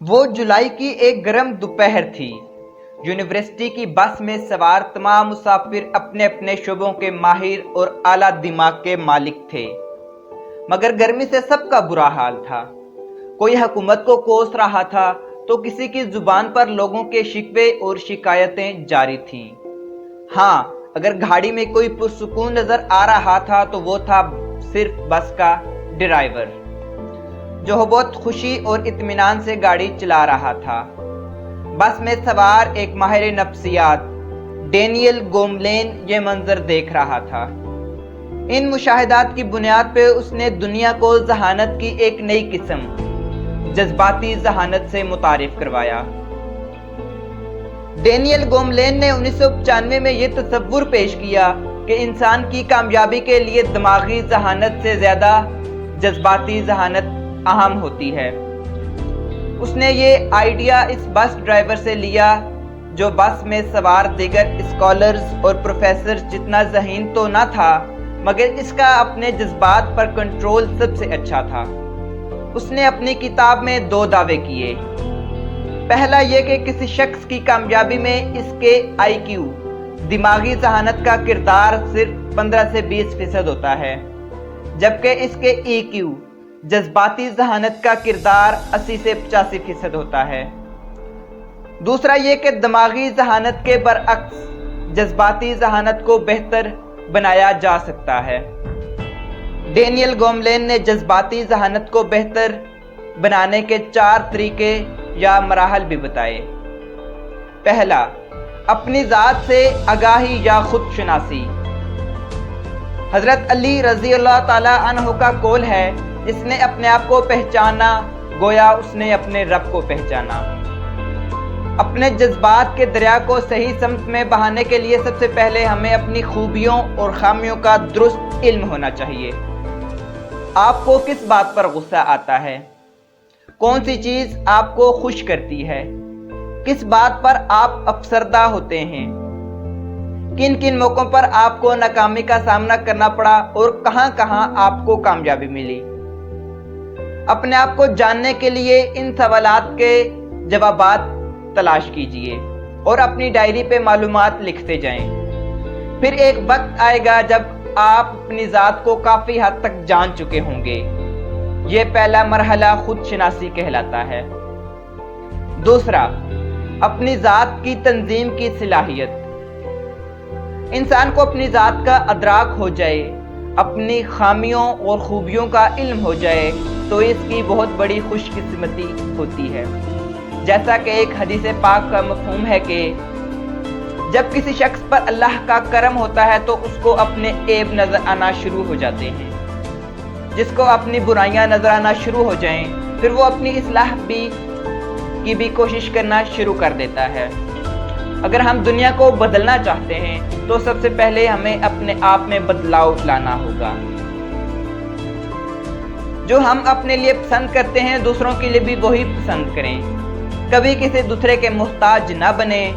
وہ جولائی کی ایک گرم دوپہر تھی۔ یونیورسٹی کی بس میں سوار تمام مسافر اپنے اپنے شعبوں کے ماہر اور اعلیٰ دماغ کے مالک تھے، مگر گرمی سے سب کا برا حال تھا۔ کوئی حکومت کو کوس رہا تھا تو کسی کی زبان پر لوگوں کے شکوے اور شکایتیں جاری تھیں۔ ہاں، اگر گاڑی میں کوئی پرسکون نظر آ رہا تھا تو وہ تھا صرف بس کا ڈرائیور، جو بہت خوشی اور اطمینان سے گاڑی چلا رہا تھا۔ بس میں سوار ایک ماہر نفسیات ڈینیل گوملین یہ منظر دیکھ رہا تھا۔ ان مشاہدات کی بنیاد پہ اس نے دنیا کو ذہانت کی ایک نئی قسم، جذباتی ذہانت سے متعارف کروایا۔ ڈینیل گوملین نے 1995 میں یہ تصور پیش کیا کہ انسان کی کامیابی کے لیے دماغی ذہانت سے زیادہ جذباتی ذہانت اہم ہوتی ہے۔ اس نے یہ آئیڈیا اس بس ڈرائیور سے لیا، جو بس میں سوار دیگر اسکالرز اور پروفیسرز جتنا ذہین تو نہ تھا، مگر اس کا اپنے جذبات پر کنٹرول سب سے اچھا تھا۔ اس نے اپنی کتاب میں 2 دعوے کیے۔ پہلا یہ کہ کسی شخص کی کامیابی میں اس کے آئی کیو، دماغی ذہانت کا کردار صرف 15 سے 20% ہوتا ہے، جبکہ اس کے ای کیو، جذباتی ذہانت کا کردار 80 سے 85% ہوتا ہے۔ دوسرا یہ کہ دماغی ذہانت کے برعکس جذباتی ذہانت کو بہتر بنایا جا سکتا ہے۔ ڈینیل گوملین نے جذباتی ذہانت کو بہتر بنانے کے 4 طریقے یا مراحل بھی بتائے۔ پہلا، اپنی ذات سے آگاہی یا خود شناسی۔ حضرت علی رضی اللہ تعالیٰ عنہ کا قول ہے، جس نے اپنے آپ کو پہچانا گویا اس نے اپنے رب کو پہچانا۔ اپنے جذبات کے دریا کو صحیح سمت میں بہانے کے لیے سب سے پہلے ہمیں اپنی خوبیوں اور خامیوں کا درست علم ہونا چاہیے۔ آپ کو کس بات پر غصہ آتا ہے؟ کون سی چیز آپ کو خوش کرتی ہے؟ کس بات پر آپ افسردہ ہوتے ہیں؟ کن کن موقعوں پر آپ کو ناکامی کا سامنا کرنا پڑا اور کہاں کہاں آپ کو کامیابی ملی؟ اپنے آپ کو جاننے کے لیے ان سوالات کے جوابات تلاش کیجئے اور اپنی ڈائری پہ معلومات لکھتے جائیں۔ پھر ایک وقت آئے گا جب آپ اپنی ذات کو کافی حد تک جان چکے ہوں گے۔ یہ پہلا مرحلہ خود شناسی کہلاتا ہے۔ دوسرا، اپنی ذات کی تنظیم کی صلاحیت۔ انسان کو اپنی ذات کا ادراک ہو جائے، اپنی خامیوں اور خوبیوں کا علم ہو جائے تو اس کی بہت بڑی خوش قسمتی ہوتی ہے۔ جیسا کہ ایک حدیث پاک کا مفہوم ہے کہ جب کسی شخص پر اللہ کا کرم ہوتا ہے تو اس کو اپنے عیب نظر آنا شروع ہو جاتے ہیں۔ جس کو اپنی برائیاں نظر آنا شروع ہو جائیں، پھر وہ اپنی اصلاح کی بھی کوشش کرنا شروع کر دیتا ہے۔ اگر ہم دنیا کو بدلنا چاہتے ہیں تو سب سے پہلے ہمیں اپنے آپ میں بدلاؤ لانا ہوگا۔ جو ہم اپنے لیے پسند کرتے ہیں دوسروں کے لیے بھی وہی پسند کریں۔ کبھی کسی دوسرے کے محتاج نہ بنیں،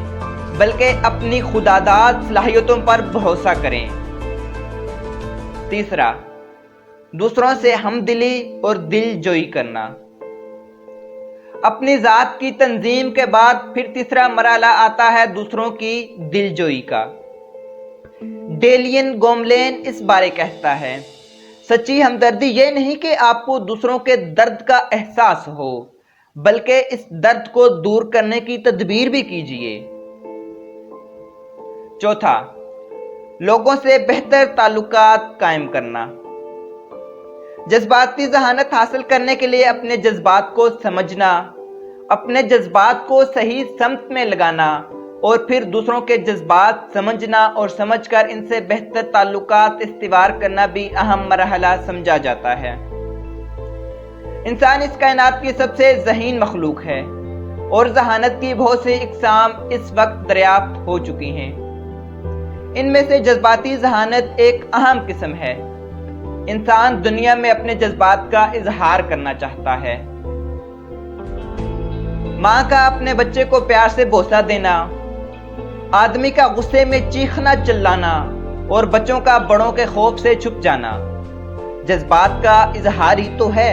بلکہ اپنی خودداد صلاحیتوں پر بھروسہ کریں۔ تیسرا، دوسروں سے ہمدلی اور دل جوئی کرنا۔ اپنی ذات کی تنظیم کے بعد پھر تیسرا مرحلہ آتا ہے دوسروں کی دل جوئی کا۔ ڈینیل گوملین اس بارے کہتا ہے، سچی ہمدردی یہ نہیں کہ آپ کو دوسروں کے درد کا احساس ہو، بلکہ اس درد کو دور کرنے کی تدبیر بھی کیجیے۔ چوتھا، لوگوں سے بہتر تعلقات قائم کرنا۔ جذباتی ذہانت حاصل کرنے کے لیے اپنے جذبات کو سمجھنا، اپنے جذبات کو صحیح سمت میں لگانا اور پھر دوسروں کے جذبات سمجھنا اور سمجھ کر ان سے بہتر تعلقات استوار کرنا بھی اہم مرحلہ سمجھا جاتا ہے۔ انسان اس کائنات کی سب سے ذہین مخلوق ہے اور ذہانت کی بہت سی اقسام اس وقت دریافت ہو چکی ہیں۔ ان میں سے جذباتی ذہانت ایک اہم قسم ہے۔ انسان دنیا میں اپنے جذبات کا اظہار کرنا چاہتا ہے۔ ماں کا اپنے بچے کو پیار سے بوسہ دینا، آدمی کا غصے میں چیخنا چلانا اور بچوں کا بڑوں کے خوف سے چھپ جانا جذبات کا اظہار ہی تو ہے۔